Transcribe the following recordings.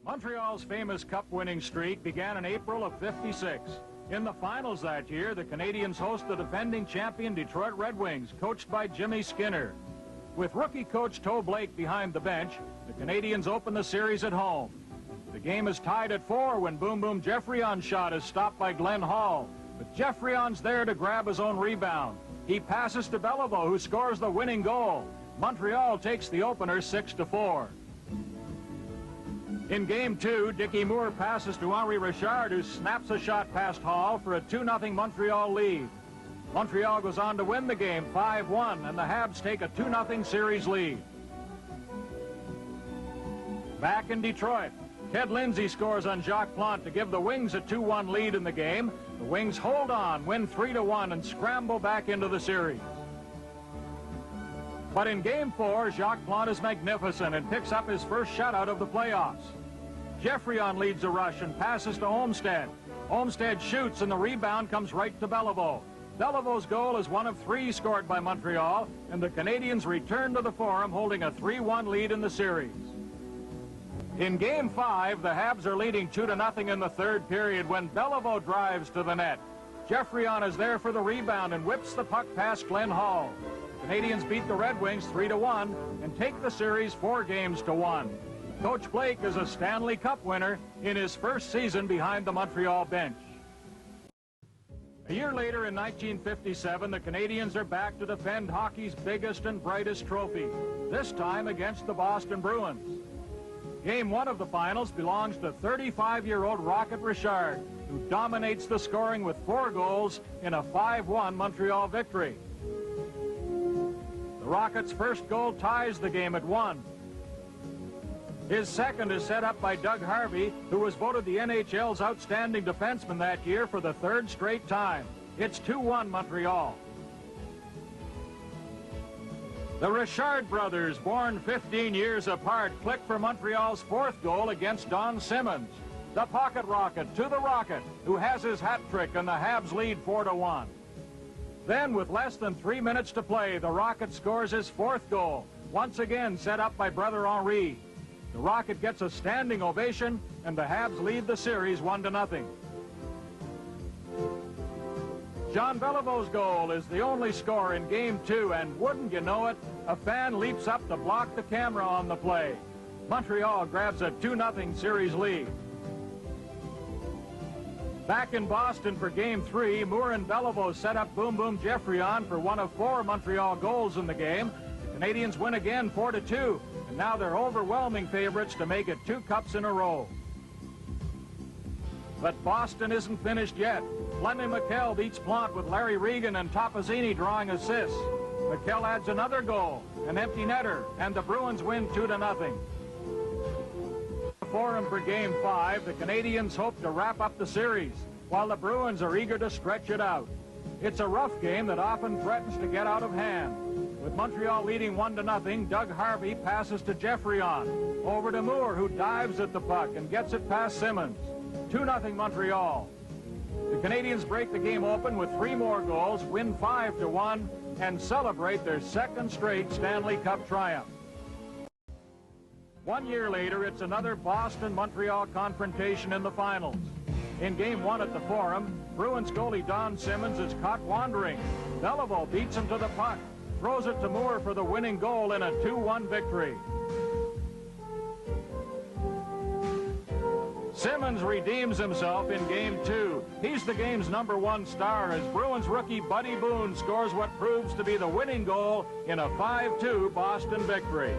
Montreal's famous cup-winning streak began in April of '56. In the finals that year, the Canadiens host the defending champion Detroit Red Wings, coached by Jimmy Skinner. With rookie coach Toe Blake behind the bench, the Canadiens open the series at home. The game is tied at 4 when Boom Boom Geoffrion's shot is stopped by Glenn Hall. But Geoffrion's there to grab his own rebound. He passes to Beliveau, who scores the winning goal. Montreal takes the opener 6-4. In Game 2, Dickie Moore passes to Henri Richard, who snaps a shot past Hall for a 2-0 Montreal lead. Montreal goes on to win the game 5-1, and the Habs take a 2-0 series lead. Back in Detroit, Ted Lindsay scores on Jacques Plante to give the Wings a 2-1 lead in the game. The Wings hold on, win 3-1, and scramble back into the series. But in Game 4, Jacques Plante is magnificent and picks up his first shutout of the playoffs. Geoffrion leads a rush and passes to Olmsted. Olmsted shoots, and the rebound comes right to Beliveau. Belivau's goal is one of 3 scored by Montreal, and the Canadiens return to the Forum holding a 3-1 lead in the series. In Game 5, the Habs are leading 2-0 in the third period when Beliveau drives to the net. Geoffrion is there for the rebound and whips the puck past Glenn Hall. Canadiens beat the Red Wings 3-1 and take the series 4-1. Coach Blake is a Stanley Cup winner in his first season behind the Montreal bench. A year later in 1957, the Canadiens are back to defend hockey's biggest and brightest trophy, this time against the Boston Bruins. Game 1 of the finals belongs to 35-year-old Rocket Richard, who dominates the scoring with 4 goals in a 5-1 Montreal victory. The Rockets' first goal ties the game at 1. His second is set up by Doug Harvey, who was voted the NHL's outstanding defenseman that year for the 3rd straight time. It's 2-1 Montreal. The Richard brothers, born 15 years apart, click for Montreal's 4th goal against Don Simmons. The pocket rocket to the Rocket, who has his hat trick, and the Habs lead 4-1. Then, with less than 3 minutes to play, the Rocket scores his 4th goal, once again set up by brother Henri. The Rocket gets a standing ovation, and the Habs lead the series 1-0. Jean Beliveau's goal is the only score in Game 2, and wouldn't you know it, a fan leaps up to block the camera on the play. Montreal grabs a 2-0 series lead. Back in Boston for Game 3, Moore and Beliveau set up Boom Boom Geoffrion for one of 4 Montreal goals in the game. The Canadiens win again 4-2, and now they're overwhelming favorites to make it 2 cups in a row. But Boston isn't finished yet. Lenny McKell beats Plante with Larry Regan and Topazzini drawing assists. McKell adds another goal, an empty netter, and the Bruins win 2-0. Forum for Game 5, the Canadiens hope to wrap up the series, while the Bruins are eager to stretch it out. It's a rough game that often threatens to get out of hand. With Montreal leading 1-0, Doug Harvey passes to Geoffrion. Over to Moore, who dives at the puck and gets it past Simmons. 2-0 Montreal. The Canadiens break the game open with 3 more goals, win 5-1, and celebrate their 2nd straight Stanley Cup triumph. 1 year later, it's another Boston-Montreal confrontation in the finals. In Game 1 at the Forum, Bruins goalie Don Simmons is caught wandering. Beliveau beats him to the puck, throws it to Moore for the winning goal in a 2-1 victory. Simmons redeems himself in Game 2. He's the game's #1 star as Bruins rookie Buddy Boone scores what proves to be the winning goal in a 5-2 Boston victory.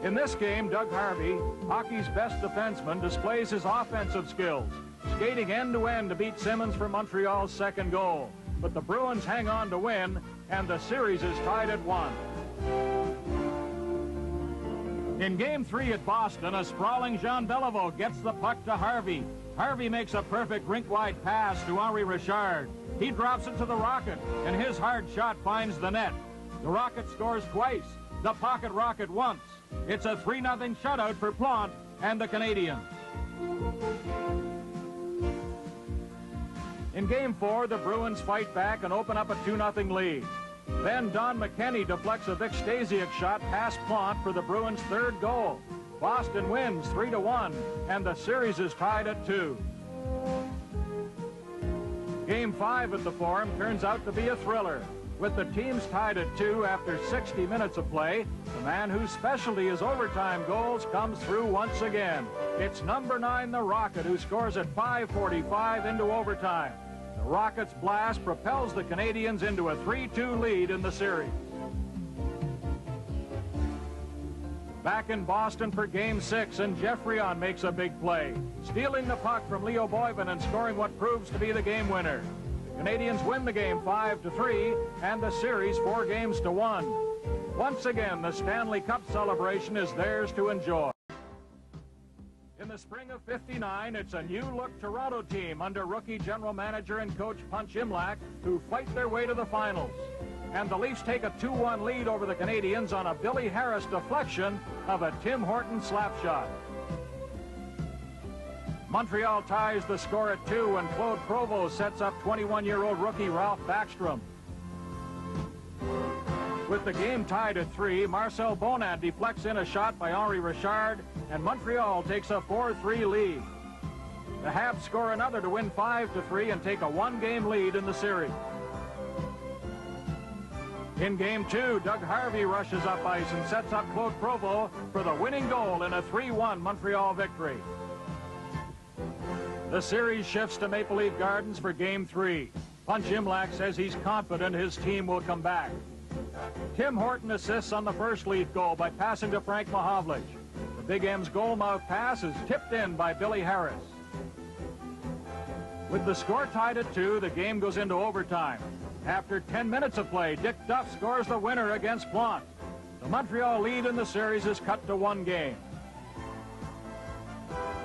In this game, Doug Harvey, hockey's best defenseman, displays his offensive skills, skating end-to-end to beat Simmons for Montreal's 2nd goal. But the Bruins hang on to win, and the series is tied at 1. In Game 3 at Boston, a sprawling Jean Beliveau gets the puck to Harvey. Harvey makes a perfect rink-wide pass to Henri Richard. He drops it to the Rocket, and his hard shot finds the net. The Rocket scores twice, the pocket Rocket once. It's a 3-0 shutout for Plante and the Canadiens. In Game 4, the Bruins fight back and open up a 2-0 lead. Then Don McKenney deflects a Vic Stasiuk shot past Plante for the Bruins' 3rd goal. Boston wins 3-1, and the series is tied at 2. Game 5 at the Forum turns out to be a thriller. With the teams tied at 2 after 60 minutes of play, the man whose specialty is overtime goals comes through once again. It's number 9, the Rocket, who scores at 5:45 into overtime. The Rocket's blast propels the Canadiens into a 3-2 lead in the series. Back in Boston for Game 6, and Geoffrion makes a big play, stealing the puck from Leo Boivin and scoring what proves to be the game winner. The Canadiens win the game 5-3, and the series 4-1. Once again, the Stanley Cup celebration is theirs to enjoy. In the spring of '59, it's a new-look Toronto team under rookie general manager and coach Punch Imlach who fight their way to the finals. And the Leafs take a 2-1 lead over the Canadiens on a Billy Harris deflection of a Tim Horton slap shot. Montreal ties the score at 2, and Claude Provost sets up 21-year-old rookie Ralph Backstrom. With the game tied at 3, Marcel Bonat deflects in a shot by Henri Richard, and Montreal takes a 4-3 lead. The Habs score another to win 5-3 and take a 1-game lead in the series. In Game 2, Doug Harvey rushes up ice and sets up Claude Provost for the winning goal in a 3-1 Montreal victory. The series shifts to Maple Leaf Gardens for Game 3. Punch Imlach says he's confident his team will come back. Tim Horton assists on the first Leaf goal by passing to Frank Mahovlich. The Big M's goalmouth pass is tipped in by Billy Harris. With the score tied at 2, the game goes into overtime. After 10 minutes of play, Dick Duff scores the winner against Plante. The Montreal lead in the series is cut to 1 game.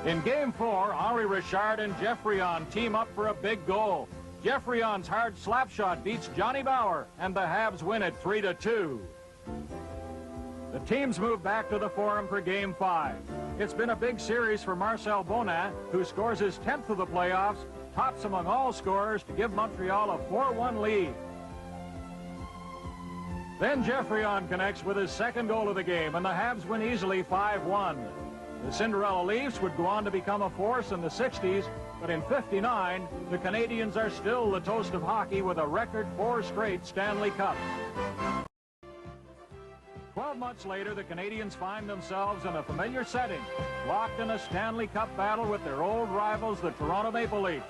In Game 4, Henri Richard and Geoffrion team up for a big goal. Geoffrion's hard slap shot beats Johnny Bauer, and the Habs win it 3-2. The teams move back to the Forum for Game 5. It's been a big series for Marcel Bonat, who scores his 10th of the playoffs, tops among all scorers to give Montreal a 4-1 lead. Then Geoffrion connects with his second goal of the game, and the Habs win easily 5-1. The Cinderella Leafs would go on to become a force in the 60s, but in '59, the Canadiens are still the toast of hockey with a record 4 straight Stanley Cups. 12 months later, the Canadiens find themselves in a familiar setting, locked in a Stanley Cup battle with their old rivals, the Toronto Maple Leafs.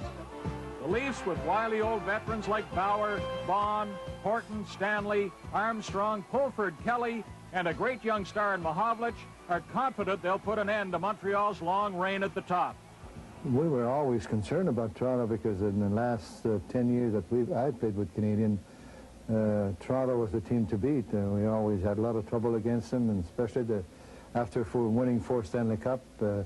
The Leafs, with wily old veterans like Bauer, Bond, Horton, Stanley, Armstrong, Pulford, Kelly, and a great young star in Mahovlich, are confident they'll put an end to Montreal's long reign at the top. We were always concerned about Toronto because in the last 10 years that I played with Canadian, Toronto was the team to beat. We always had a lot of trouble against them, and especially after winning 4 Stanley Cup, it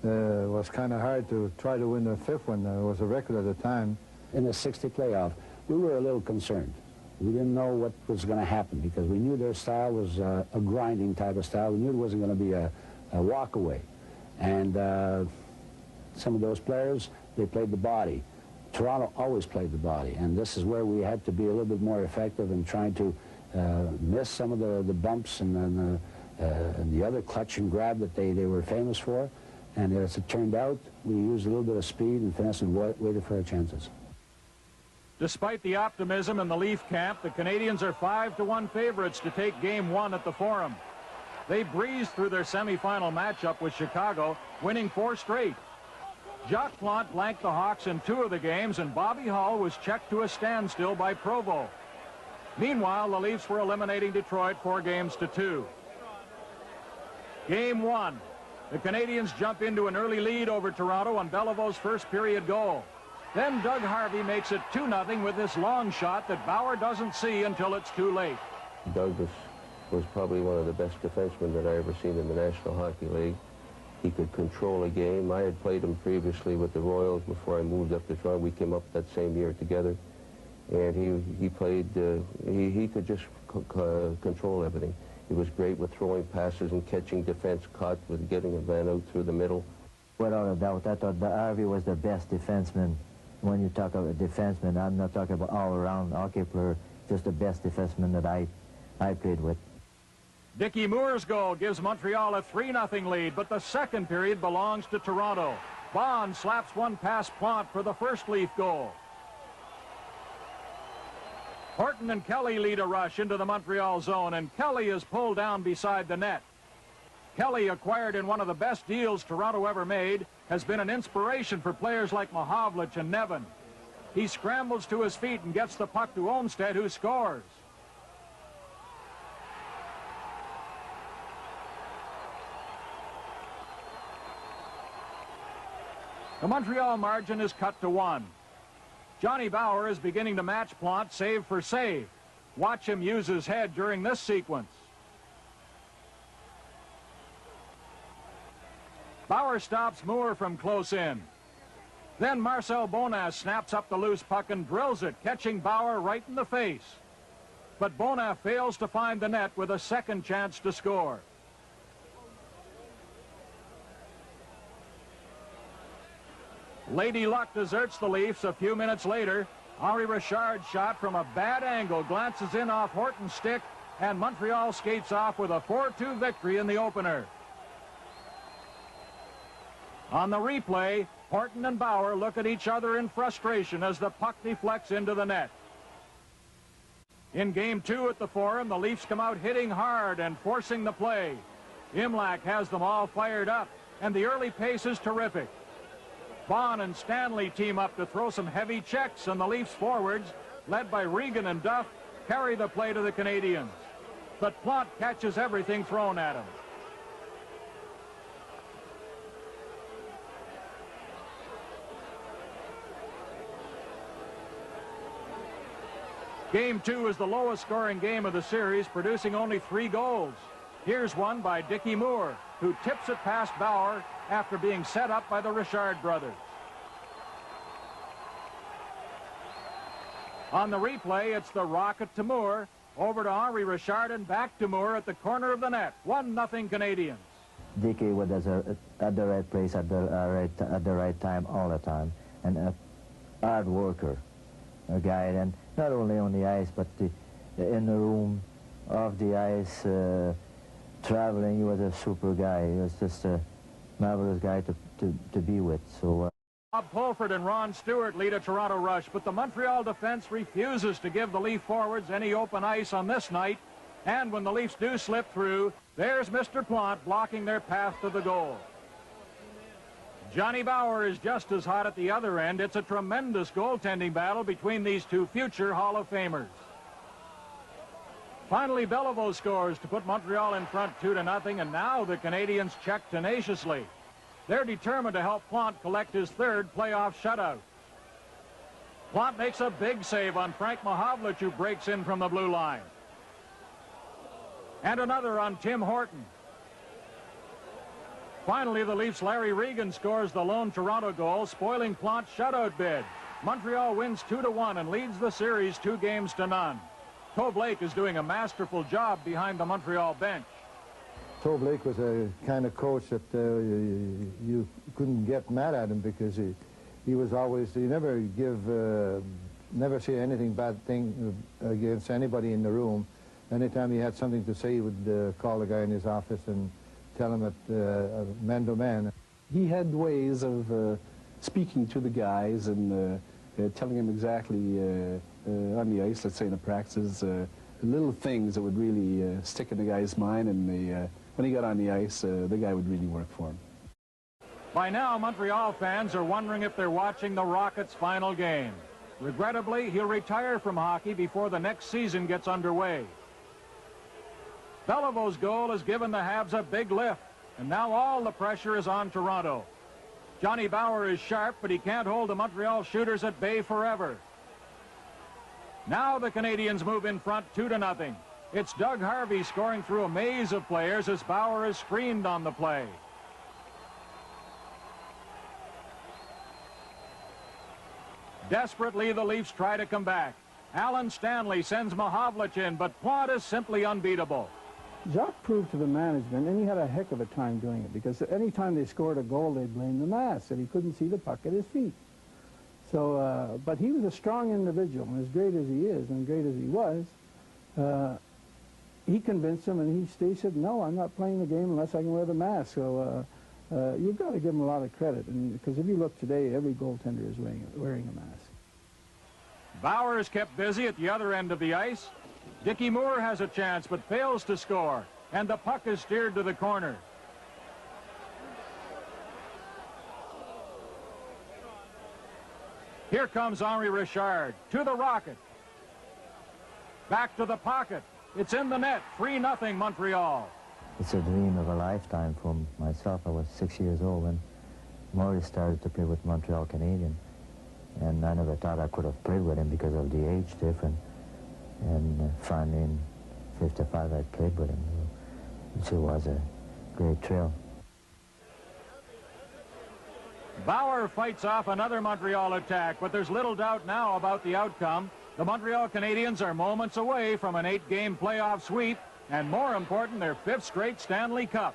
was kind of hard to try to win the 5th one. It was a record at the time. In the 60 playoff, we were a little concerned. We didn't know what was going to happen because we knew their style was a grinding type of style. We knew it wasn't going to be a walk away. And some of those players, they played the body. Toronto always played the body, and this is where we had to be a little bit more effective in trying to miss some of the bumps and the other clutch and grab that they were famous for. And as it turned out, we used a little bit of speed and finesse and waited for our chances. Despite the optimism in the Leaf camp, the Canadiens are 5-1 favorites to take Game 1 at the Forum. They breezed through their semifinal matchup with Chicago, winning 4 straight. Jacques Plante blanked the Hawks in 2 of the games, and Bobby Hull was checked to a standstill by Provo. Meanwhile, the Leafs were eliminating Detroit 4-2. Game 1. The Canadiens jump into an early lead over Toronto on Beliveau's first period goal. Then Doug Harvey makes it 2-0 with this long shot that Bauer doesn't see until it's too late. Doug was probably one of the best defensemen that I ever seen in the National Hockey League. He could control a game. I had played him previously with the Royals before I moved up to Toronto. We came up that same year together. And he played, he could just control everything. He was great with throwing passes and catching defense caught with getting a man out through the middle. Without a doubt, I thought Harvey was the best defenseman. When you talk about defenseman, I'm not talking about all-around hockey player, just the best defenseman that I played with. Dickie Moore's goal gives Montreal a 3-0 lead, but the second period belongs to Toronto. Bond slaps one past Plante for the first Leaf goal. Horton and Kelly lead a rush into the Montreal zone, and Kelly is pulled down beside the net. Kelly, acquired in one of the best deals Toronto ever made, has been an inspiration for players like Mahovlich and Nevin. He scrambles to his feet and gets the puck to Olmsted, who scores. The Montreal margin is cut to 1. Johnny Bower is beginning to match Plante save for save. Watch him use his head during this sequence. Bower stops Moore from close in. Then Marcel Bonin snaps up the loose puck and drills it, catching Bower right in the face. But Bonin fails to find the net with a second chance to score. Lady Luck deserts the Leafs a few minutes later. Henri Richard's shot from a bad angle glances in off Horton's stick, and Montreal skates off with a 4-2 victory in the opener. On the replay, Horton and Bower look at each other in frustration as the puck deflects into the net. In Game 2 at the Forum, the Leafs come out hitting hard and forcing the play. Imlach has them all fired up, and the early pace is terrific. Bond and Stanley team up to throw some heavy checks, and the Leafs forwards, led by Regan and Duff, carry the play to the Canadiens. But Plante catches everything thrown at him. Game 2 is the lowest scoring game of the series, producing only 3 goals. Here's one by Dickie Moore, who tips it past Bower after being set up by the Richard brothers. On the replay, it's the rocket to Moore, over to Henri Richard and back to Moore at the corner of the net. 1-0 Canadiens. Dickie was at the right place at the right time all the time, and a hard worker, a guy, and not only on the ice, but in the room, off the ice, traveling. He was a super guy. He was just a marvelous guy to be with. So. Bob Pulford and Ron Stewart lead a Toronto rush, but the Montreal defense refuses to give the Leaf forwards any open ice on this night. And when the Leafs do slip through, there's Mr. Plante blocking their path to the goal. Johnny Bower is just as hot at the other end. It's a tremendous goaltending battle between these two future Hall of Famers. Finally, Beliveau scores to put Montreal in front 2-0, and now the Canadiens check tenaciously. They're determined to help Plante collect his third playoff shutout. Plante makes a big save on Frank Mahovlich, who breaks in from the blue line. And another on Tim Horton. Finally, the Leafs' Larry Regan scores the lone Toronto goal, spoiling Plante's shutout bid. Montreal wins 2-1 and leads the series 2-0. Toe Blake is doing a masterful job behind the Montreal bench. Toe Blake was a kind of coach that you couldn't get mad at him, because he was always, he never never say anything bad thing against anybody in the room. Anytime he had something to say, he would call the guy in his office and tell him at man to man. He had ways of speaking to the guys and telling them exactly on the ice, let's say in the practices, little things that would really stick in the guy's mind, and when he got on the ice, the guy would really work for him. By now, Montreal fans are wondering if they're watching the Rockets' final game. Regrettably, he'll retire from hockey before the next season gets underway. Belivaux's goal has given the Habs a big lift, and now all the pressure is on Toronto. Johnny Bower is sharp, but he can't hold the Montreal shooters at bay forever. Now the Canadiens move in front 2-0. It's Doug Harvey scoring through a maze of players as Bower is screened on the play. Desperately, the Leafs try to come back. Alan Stanley sends Mahovlich in, but Plante is simply unbeatable. Jacques proved to the management, and he had a heck of a time doing it, because any time they scored a goal, they blamed the mask, and he couldn't see the puck at his feet. So, but he was a strong individual, and as great as he is, and great as he was, he convinced him, and he said, no, I'm not playing the game unless I can wear the mask. So you've got to give him a lot of credit, because if you look today, every goaltender is wearing a mask. Bauer is kept busy at the other end of the ice. Dickie Moore has a chance but fails to score, and the puck is steered to the corner. Here comes Henri Richard to the rocket. Back to the pocket. It's in the net. 3-0 Montreal. It's a dream of a lifetime for myself. I was 6 years old when Maurice started to play with Montreal Canadiens. And I never thought I could have played with him because of the age difference. And finally in 55 I played with him, which was a great thrill. Bauer fights off another Montreal attack, but there's little doubt now about the outcome. The Montreal Canadiens are moments away from an 8-game playoff sweep, and more important, their 5th straight Stanley Cup.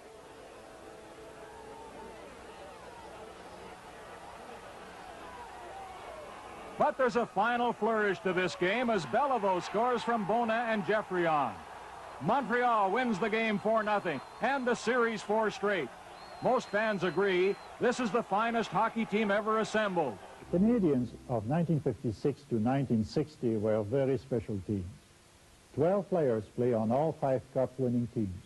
But there's a final flourish to this game as Beliveau scores from Bona and Geoffrion. Montreal wins the game 4-0 and the series 4 straight. Most fans agree this is the finest hockey team ever assembled. The Canadiens of 1956 to 1960 were a very special team. 12 players play on all 5 Cup-winning teams,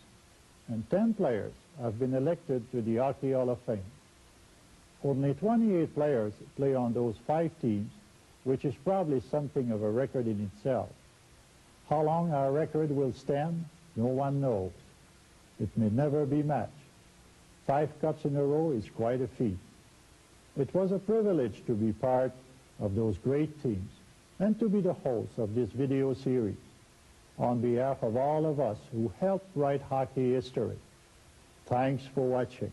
and 10 players have been elected to the Hockey Hall of Fame. Only 28 players play on those 5 teams, which is probably something of a record in itself. How long our record will stand, no one knows. It may never be matched. 5 cups in a row is quite a feat. It was a privilege to be part of those great teams and to be the host of this video series. On behalf of all of us who helped write hockey history, thanks for watching.